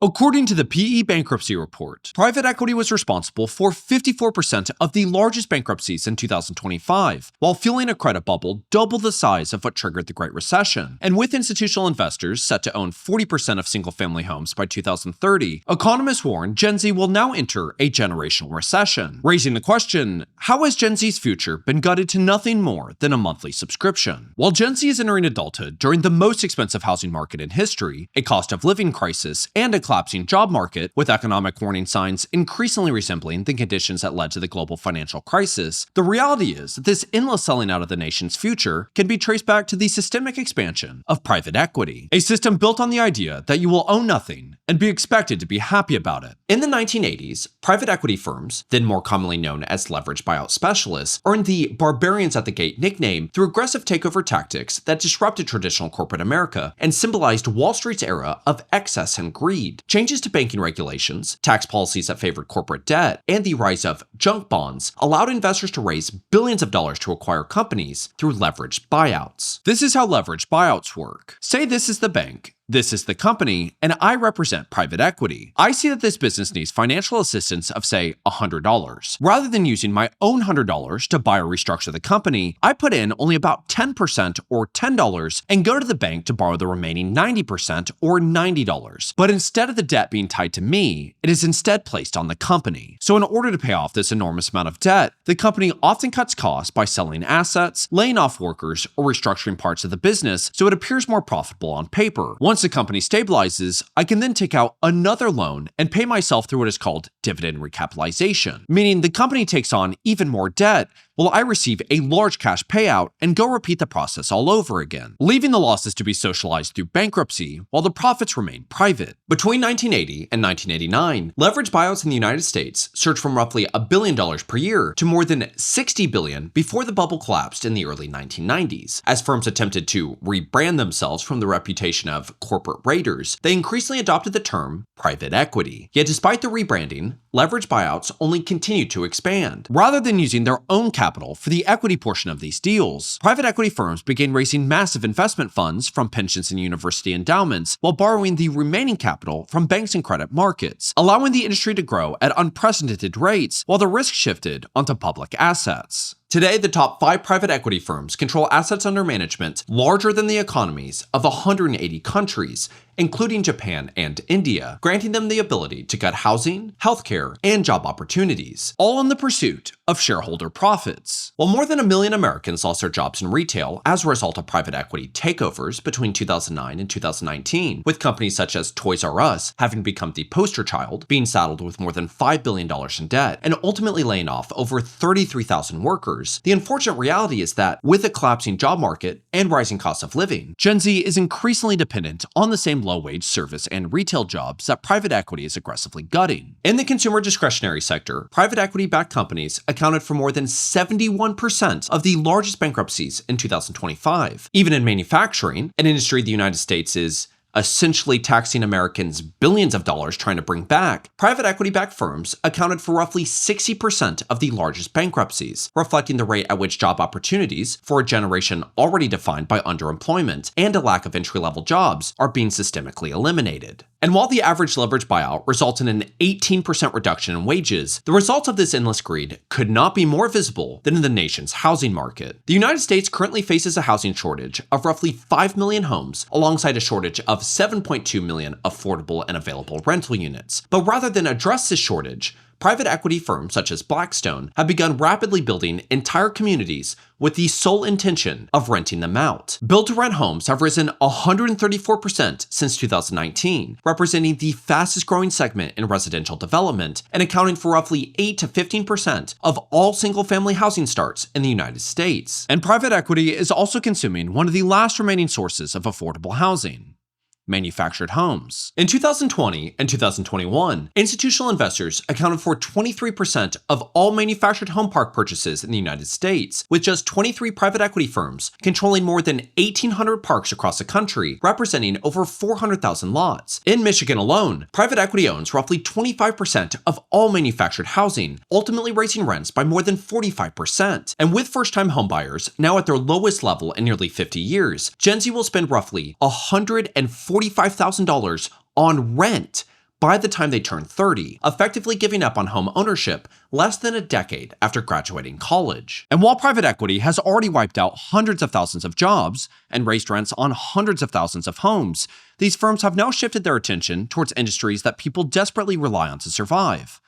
According to the PE bankruptcy report, private equity was responsible for 54% of the largest bankruptcies in 2025, while fueling a credit bubble double the size of what triggered the Great Recession. And with institutional investors set to own 40% of single-family homes by 2030, economists warn Gen Z will now enter a generational recession, raising the question, how has Gen Z's future been gutted to nothing more than a monthly subscription? While Gen Z is entering adulthood during the most expensive housing market in history, a cost of living crisis, and a collapsing job market, with economic warning signs increasingly resembling the conditions that led to the global financial crisis, the reality is that this endless selling out of the nation's future can be traced back to the systemic expansion of private equity, a system built on the idea that you will own nothing and be expected to be happy about it. In the 1980s, private equity firms, then more commonly known as leveraged buyout specialists, earned the Barbarians at the gate nickname through aggressive takeover tactics that disrupted traditional corporate America and symbolized Wall Street's era of excess and greed. Changes to banking regulations, tax policies that favored corporate debt, and the rise of junk bonds allowed investors to raise billions of dollars to acquire companies through leveraged buyouts. This is how leveraged buyouts work. Say this is the bank, this is the company, and I represent private equity. I see that this business needs financial assistance of, say, $100. Rather than using my own $100 to buy or restructure the company, I put in only about 10% or $10 and go to the bank to borrow the remaining 90% or $90. But instead of the debt being tied to me, it is instead placed on the company. So in order to pay off this enormous amount of debt, the company often cuts costs by selling assets, laying off workers, or restructuring parts of the business so it appears more profitable on paper. Once the company stabilizes, I can then take out another loan and pay myself through what is called dividend recapitalization, meaning the company takes on even more debt while I receive a large cash payout and go repeat the process all over again, leaving the losses to be socialized through bankruptcy while the profits remain private. Between 1980 and 1989, leveraged buyouts in the United States surged from roughly $1 billion per year to more than $60 billion before the bubble collapsed in the early 1990s. As firms attempted to rebrand themselves from the reputation of corporate raiders, they increasingly adopted the term private equity. Yet despite the rebranding, leveraged buyouts only continued to expand. Rather than using their own capital for the equity portion of these deals, private equity firms began raising massive investment funds from pensions and university endowments while borrowing the remaining capital from banks and credit markets, allowing the industry to grow at unprecedented rates while the risk shifted onto public assets. Today, the top 5 private equity firms control assets under management larger than the economies of 180 countries, including Japan and India, granting them the ability to gut housing, healthcare, and job opportunities, all in the pursuit of shareholder profits. While more than 1 million Americans lost their jobs in retail as a result of private equity takeovers between 2009 and 2019, with companies such as Toys R Us having become the poster child, being saddled with more than $5 billion in debt, and ultimately laying off over 33,000 workers, the unfortunate reality is that, with a collapsing job market and rising costs of living, Gen Z is increasingly dependent on the same low-wage service and retail jobs that private equity is aggressively gutting. In the consumer discretionary sector, private equity-backed companies accounted for more than 71% of the largest bankruptcies in 2025. Even in manufacturing, an industry the United States is essentially taxing Americans billions of dollars trying to bring back, private equity-backed firms accounted for roughly 60% of the largest bankruptcies, reflecting the rate at which job opportunities for a generation already defined by underemployment and a lack of entry-level jobs are being systemically eliminated. And while the average leverage buyout results in an 18% reduction in wages, the results of this endless greed could not be more visible than in the nation's housing market. The United States currently faces a housing shortage of roughly 5 million homes, alongside a shortage of 7.2 million affordable and available rental units. But rather than address this shortage, private equity firms such as Blackstone have begun rapidly building entire communities with the sole intention of renting them out. Build-to-rent homes have risen 134% since 2019, representing the fastest growing segment in residential development and accounting for roughly 8 to 15% of all single-family housing starts in the United States. And private equity is also consuming one of the last remaining sources of affordable housing: manufactured homes. In 2020 and 2021, institutional investors accounted for 23% of all manufactured home park purchases in the United States, with just 23 private equity firms controlling more than 1,800 parks across the country, representing over 400,000 lots. In Michigan alone, private equity owns roughly 25% of all manufactured housing, ultimately raising rents by more than 45%. And with first-time homebuyers now at their lowest level in nearly 50 years, Gen Z will spend roughly $145,000 on rent by the time they turn 30, effectively giving up on home ownership less than a decade after graduating college. And while private equity has already wiped out hundreds of thousands of jobs and raised rents on hundreds of thousands of homes, these firms have now shifted their attention towards industries that people desperately rely on to survive.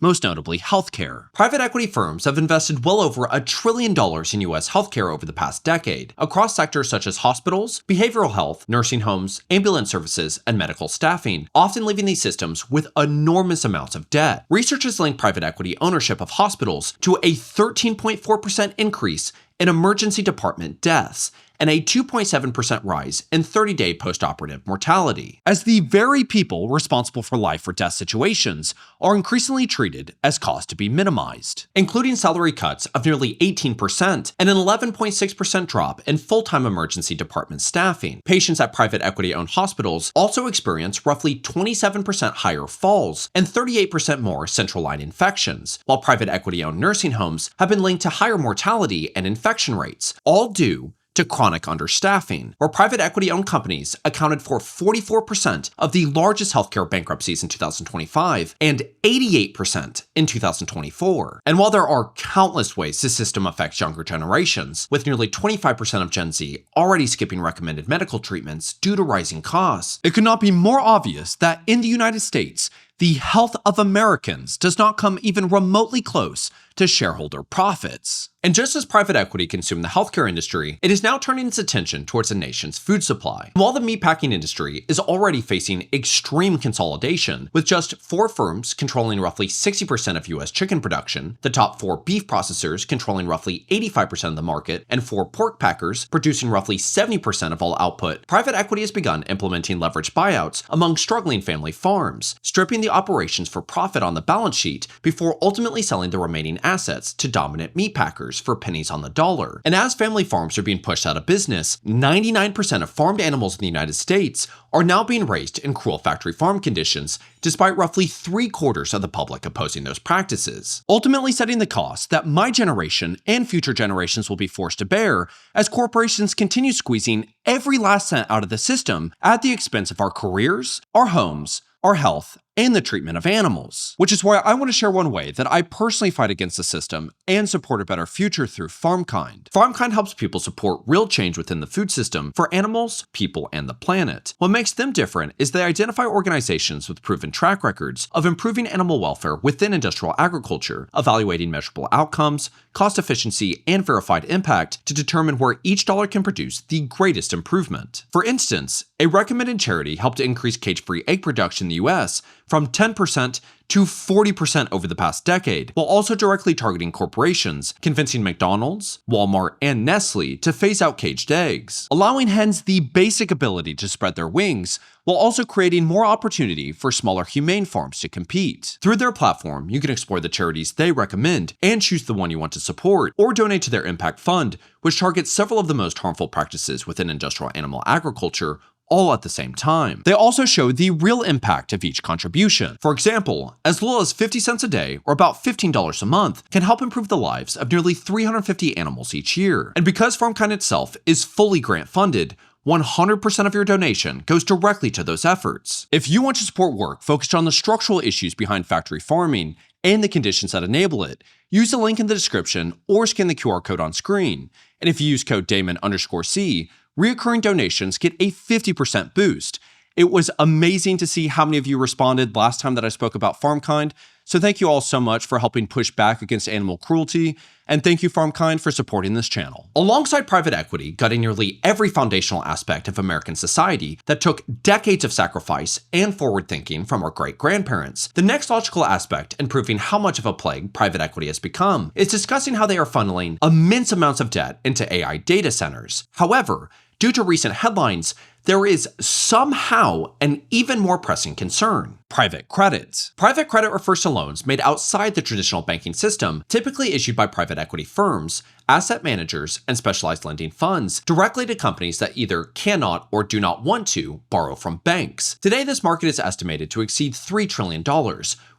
Most notably, healthcare. Private equity firms have invested well over $1 trillion in US healthcare over the past decade, across sectors such as hospitals, behavioral health, nursing homes, ambulance services, and medical staffing, often leaving these systems with enormous amounts of debt. Research has linked private equity ownership of hospitals to a 13.4% increase in emergency department deaths, and a 2.7% rise in 30-day postoperative mortality, as the very people responsible for life or death situations are increasingly treated as costs to be minimized, including salary cuts of nearly 18% and an 11.6% drop in full-time emergency department staffing. Patients at private equity-owned hospitals also experience roughly 27% higher falls and 38% more central line infections, while private equity-owned nursing homes have been linked to higher mortality and infection rates, all due to chronic understaffing, where private equity-owned companies accounted for 44% of the largest healthcare bankruptcies in 2025 and 88% in 2024. And while there are countless ways this system affects younger generations, with nearly 25% of Gen Z already skipping recommended medical treatments due to rising costs, it could not be more obvious that in the United States, the health of Americans does not come even remotely close to shareholder profits. And just as private equity consumed the healthcare industry, it is now turning its attention towards the nation's food supply. While the meatpacking industry is already facing extreme consolidation, with just 4 firms controlling roughly 60% of US chicken production, the top 4 beef processors controlling roughly 85% of the market, and 4 pork packers producing roughly 70% of all output, private equity has begun implementing leveraged buyouts among struggling family farms, stripping the operations for profit on the balance sheet before ultimately selling the remaining assets to dominant meat packers for pennies on the dollar. And as family farms are being pushed out of business, 99% of farmed animals in the United States are now being raised in cruel factory farm conditions, despite roughly 3/4 of the public opposing those practices, ultimately setting the cost that my generation and future generations will be forced to bear as corporations continue squeezing every last cent out of the system at the expense of our careers, our homes, our health, and the treatment of animals. Which is why I want to share one way that I personally fight against the system and support a better future through FarmKind. FarmKind helps people support real change within the food system for animals, people, and the planet. What makes them different is they identify organizations with proven track records of improving animal welfare within industrial agriculture, evaluating measurable outcomes, cost efficiency, and verified impact to determine where each dollar can produce the greatest improvement. For instance, a recommended charity helped to increase cage-free egg production in the US from 10% to 40% over the past decade, while also directly targeting corporations, convincing McDonald's, Walmart, and Nestle to phase out caged eggs, allowing hens the basic ability to spread their wings, while also creating more opportunity for smaller humane farms to compete. Through their platform, you can explore the charities they recommend and choose the one you want to support, or donate to their impact fund, which targets several of the most harmful practices within industrial animal agriculture, all at the same time. They also show the real impact of each contribution. For example, as little as 50 cents a day, or about $15 a month, can help improve the lives of nearly 350 animals each year. And because FarmKind itself is fully grant funded, 100% of your donation goes directly to those efforts. If you want to support work focused on the structural issues behind factory farming and the conditions that enable it, use the link in the description or scan the QR code on screen. And if you use code Damon_C, recurring donations get a 50% boost. It was amazing to see how many of you responded last time that I spoke about FarmKind, so thank you all so much for helping push back against animal cruelty, and thank you FarmKind for supporting this channel. Alongside private equity gutting nearly every foundational aspect of American society that took decades of sacrifice and forward thinking from our great-grandparents, the next logical aspect in proving how much of a plague private equity has become is discussing how they are funneling immense amounts of debt into AI data centers. However, due to recent headlines, there is somehow an even more pressing concern: private credit. Private credit refers to loans made outside the traditional banking system, typically issued by private equity firms, asset managers, and specialized lending funds directly to companies that either cannot or do not want to borrow from banks. Today, this market is estimated to exceed $3 trillion,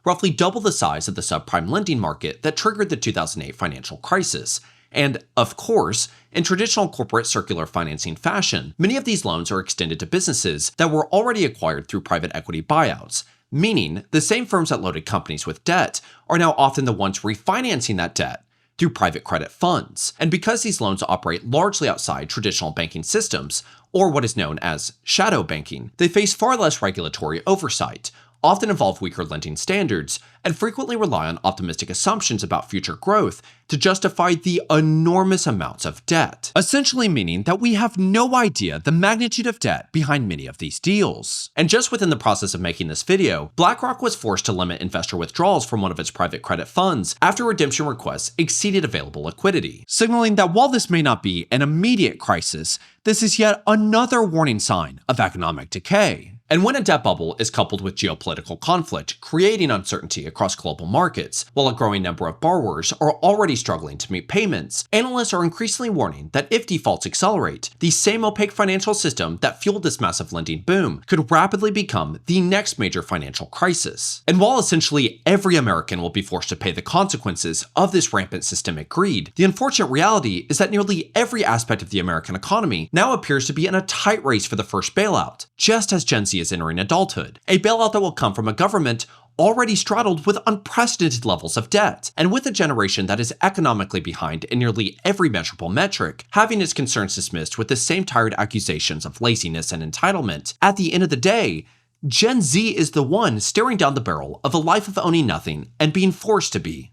roughly double the size of the subprime lending market that triggered the 2008 financial crisis. And, of course, in traditional corporate circular financing fashion, many of these loans are extended to businesses that were already acquired through private equity buyouts, meaning the same firms that loaded companies with debt are now often the ones refinancing that debt through private credit funds. And because these loans operate largely outside traditional banking systems, or what is known as shadow banking, they face far less regulatory oversight, often involve weaker lending standards, and frequently rely on optimistic assumptions about future growth to justify the enormous amounts of debt, essentially meaning that we have no idea the magnitude of debt behind many of these deals. And just within the process of making this video, BlackRock was forced to limit investor withdrawals from one of its private credit funds after redemption requests exceeded available liquidity, signaling that while this may not be an immediate crisis, this is yet another warning sign of economic decay. And when a debt bubble is coupled with geopolitical conflict, creating uncertainty across global markets, while a growing number of borrowers are already struggling to meet payments, analysts are increasingly warning that if defaults accelerate, the same opaque financial system that fueled this massive lending boom could rapidly become the next major financial crisis. And while essentially every American will be forced to pay the consequences of this rampant systemic greed, the unfortunate reality is that nearly every aspect of the American economy now appears to be in a tight race for the first bailout, just as Gen Z is entering adulthood, a bailout that will come from a government already straddled with unprecedented levels of debt, and with a generation that is economically behind in nearly every measurable metric, having its concerns dismissed with the same tired accusations of laziness and entitlement. At the end of the day, Gen Z is the one staring down the barrel of a life of owning nothing and being forced to be.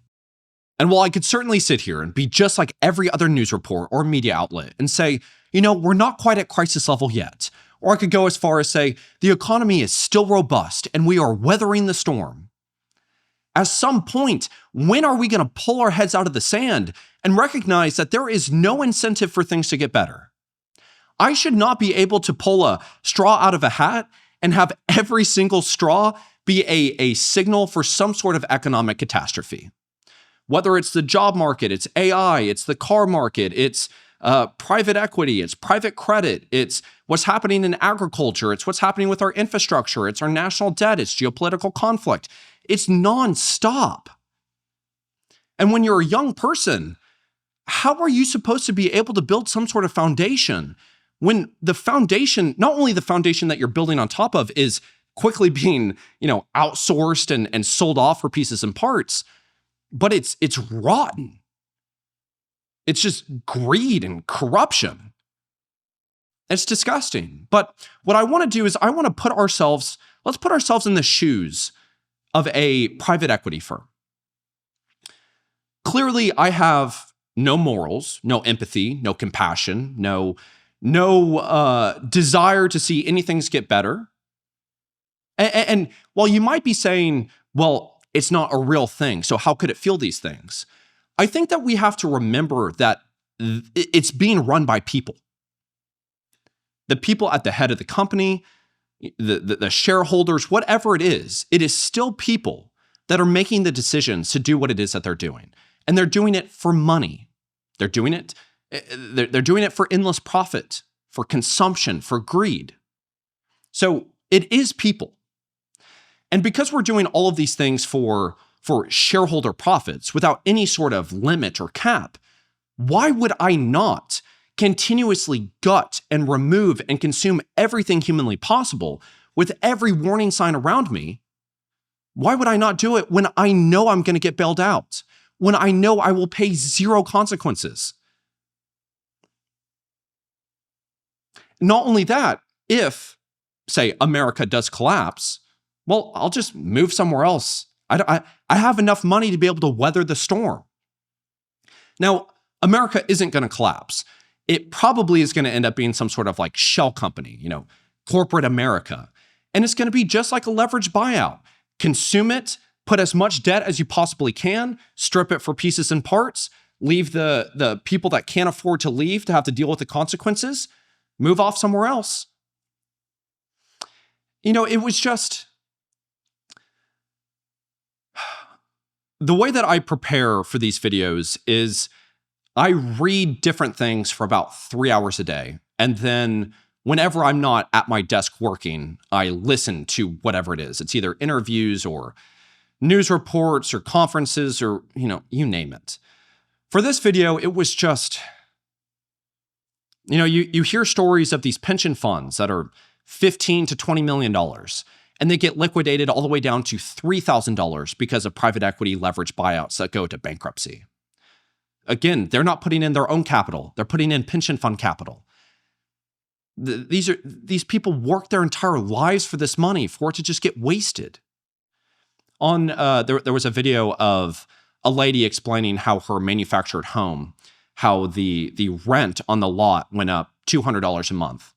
And while I could certainly sit here and be just like every other news report or media outlet and say, we're not quite at crisis level yet, or I could go as far as say, the economy is still robust and we are weathering the storm. At some point, when are we going to pull our heads out of the sand and recognize that there is no incentive for things to get better? I should not be able to pull a straw out of a hat and have every single straw be a signal for some sort of economic catastrophe. Whether it's the job market, it's AI, it's the car market, it's private equity, it's private credit, it's what's happening in agriculture, it's what's happening with our infrastructure, it's our national debt, it's geopolitical conflict. It's nonstop. And when you're a young person, how are you supposed to be able to build some sort of foundation when the foundation, not only the foundation that you're building on top of is quickly being, outsourced and sold off for pieces and parts, but it's rotten. It's just greed and corruption. It's disgusting. But what I want to do is I want to let's put ourselves in the shoes of a private equity firm. Clearly, I have no morals, no empathy, no compassion, no desire to see anything get better. And while you might be saying, well, it's not a real thing, so how could it feel these things? I think that we have to remember that it's being run by people. The people at the head of the company, the shareholders, whatever it is still people that are making the decisions to do what it is that they're doing. And they're doing it for money. They're doing it for endless profit, for consumption, for greed. So it is people. And because we're doing all of these things for shareholder profits without any sort of limit or cap, why would I not continuously gut and remove and consume everything humanly possible with every warning sign around me? Why would I not do it when I know I'm going to get bailed out? When I know I will pay zero consequences? Not only that, if, say, America does collapse, well, I'll just move somewhere else. I have enough money to be able to weather the storm. Now, America isn't going to collapse. It probably is going to end up being some sort of like shell company, corporate America. And it's going to be just like a leveraged buyout. Consume it, put as much debt as you possibly can, strip it for pieces and parts, leave the people that can't afford to leave to have to deal with the consequences, move off somewhere else. It was just... The way that I prepare for these videos is I read different things for about 3 hours a day. And then whenever I'm not at my desk working, I listen to whatever it is. It's either interviews or news reports or conferences or, you name it. For this video, it was just, you hear stories of these pension funds that are $15 to $20 million. and they get liquidated all the way down to $3,000 because of private equity leveraged buyouts that go to bankruptcy. Again, they're not putting in their own capital. They're putting in pension fund capital. These people work their entire lives for this money for it to just get wasted. There was a video of a lady explaining how her manufactured home, how the rent on the lot went up $200 a month.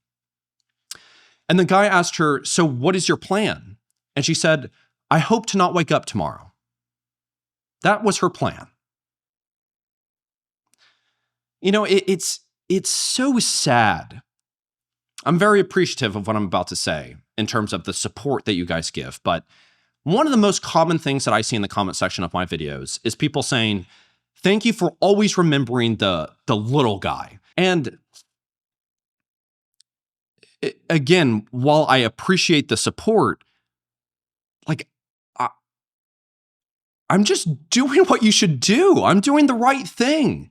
And the guy asked her, "So what is your plan?" And she said, "I hope to not wake up tomorrow." That was her plan. It's so sad. I'm very appreciative of what I'm about to say in terms of the support that you guys give. But one of the most common things that I see in the comment section of my videos is people saying, "Thank you for always remembering the little guy." And again, while I appreciate the support, I'm just doing what you should do. I'm doing the right thing.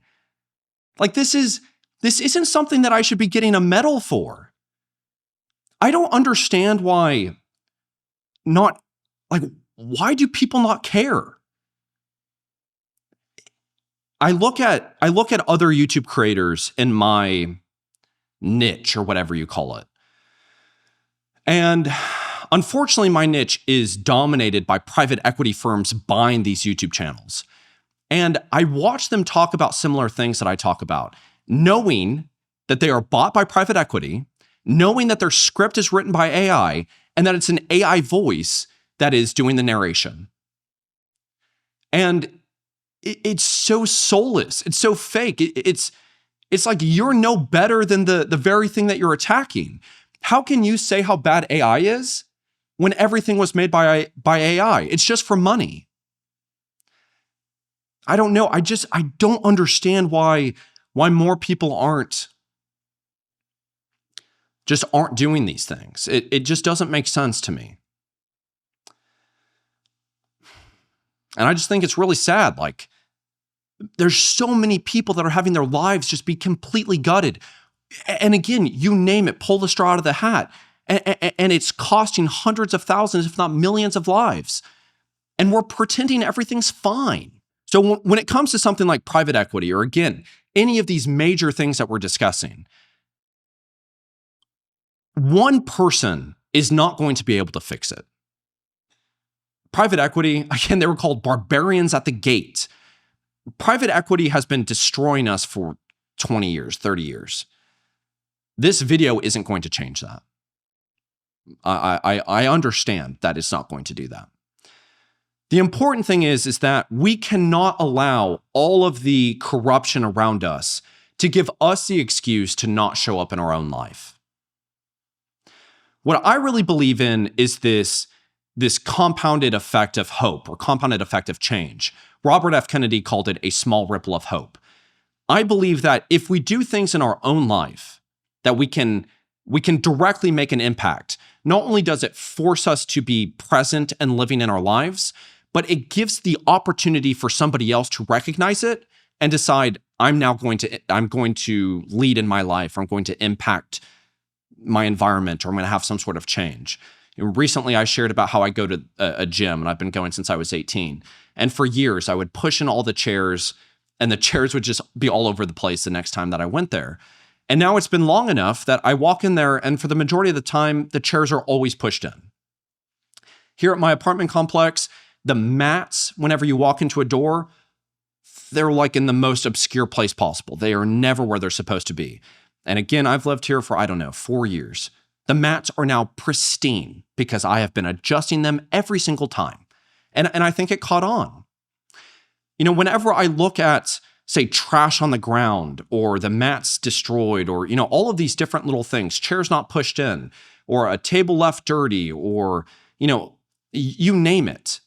This isn't something that I should be getting a medal for. I don't understand why do people not care? I look at other YouTube creators in my niche or whatever you call it. And unfortunately, my niche is dominated by private equity firms buying these YouTube channels. And I watch them talk about similar things that I talk about, knowing that they are bought by private equity, knowing that their script is written by AI, and that it's an AI voice that is doing the narration. And it's so soulless. It's so fake. It's like you're no better than the very thing that you're attacking. How can you say how bad AI is when everything was made by AI? It's just for money. I don't know. I don't understand why more people aren't doing these things. It just doesn't make sense to me. And I just think it's really sad. There's so many people that are having their lives just be completely gutted. And again, you name it, pull the straw out of the hat. And it's costing hundreds of thousands, if not millions of lives. And we're pretending everything's fine. So when it comes to something like private equity, or again, any of these major things that we're discussing, one person is not going to be able to fix it. Private equity, again, they were called barbarians at the gate. Private equity has been destroying us for 20 years, 30 years. This video isn't going to change that. I understand that it's not going to do that. The important thing is that we cannot allow all of the corruption around us to give us the excuse to not show up in our own life. What I really believe in is this compounded effect of hope, or compounded effect of change. Robert F. Kennedy called it a small ripple of hope. I believe that if we do things in our own life, that we can directly make an impact. Not only does it force us to be present and living in our lives, but it gives the opportunity for somebody else to recognize it and decide, I'm going to lead in my life, or I'm going to impact my environment, or I'm going to have some sort of change. Recently, I shared about how I go to a gym, and I've been going since I was 18. And for years, I would push in all the chairs, and the chairs would just be all over the place the next time that I went there. And now it's been long enough that I walk in there, and for the majority of the time, the chairs are always pushed in. Here at my apartment complex, the mats, whenever you walk into a door, they're in the most obscure place possible. They are never where they're supposed to be. And again, I've lived here for, 4 years. The mats are now pristine because I have been adjusting them every single time. And I think it caught on. Whenever I look at, say, trash on the ground, or the mats destroyed, or, all of these different little things, chairs not pushed in, or a table left dirty, or, you name it.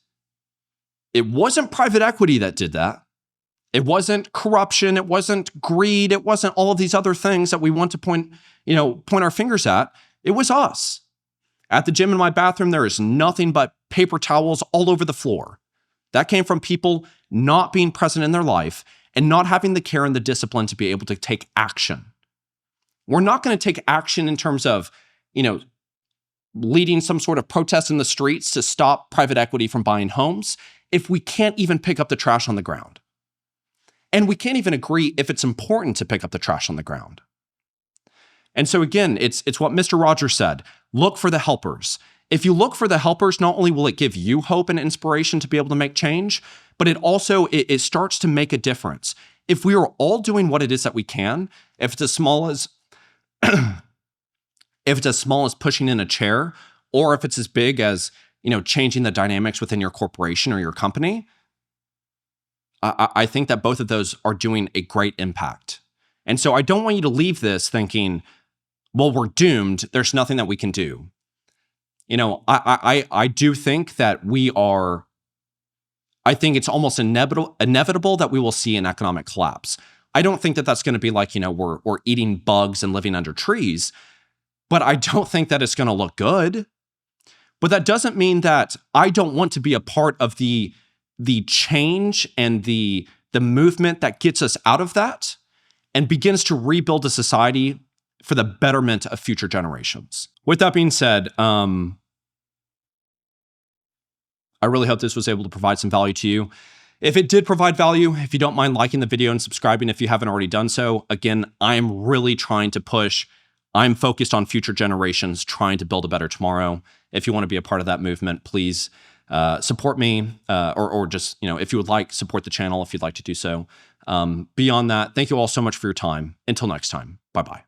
It wasn't private equity that did that. It wasn't corruption. It wasn't greed. It wasn't all of these other things that we want to point our fingers at. It was us. At the gym in my bathroom, there is nothing but paper towels all over the floor. That came from people not being present in their life and not having the care and the discipline to be able to take action. We're not going to take action in terms of, leading some sort of protest in the streets to stop private equity from buying homes if we can't even pick up the trash on the ground? And we can't even agree if it's important to pick up the trash on the ground. And so again, it's what Mr. Rogers said, look for the helpers. If you look for the helpers, not only will it give you hope and inspiration to be able to make change, but it also, it starts to make a difference. If we are all doing what it is that we can, if it's as small as if it's as small as pushing in a chair, or if it's as big as, changing the dynamics within your corporation or your company, I think that both of those are doing a great impact. And so I don't want you to leave this thinking, well, we're doomed. There's nothing that we can do. I do think that I think it's almost inevitable that we will see an economic collapse. I don't think that that's going to be like, we're eating bugs and living under trees, but I don't think that it's going to look good. But that doesn't mean that I don't want to be a part of the change and the movement that gets us out of that and begins to rebuild a society for the betterment of future generations. With that being said, I really hope this was able to provide some value to you. If it did provide value, if you don't mind liking the video and subscribing if you haven't already done so, again, I'm really trying to push. I'm focused on future generations, trying to build a better tomorrow. If you want to be a part of that movement, please support me, or just, if you would like, support the channel if you'd like to do so. Beyond that, thank you all so much for your time. Until next time, bye-bye.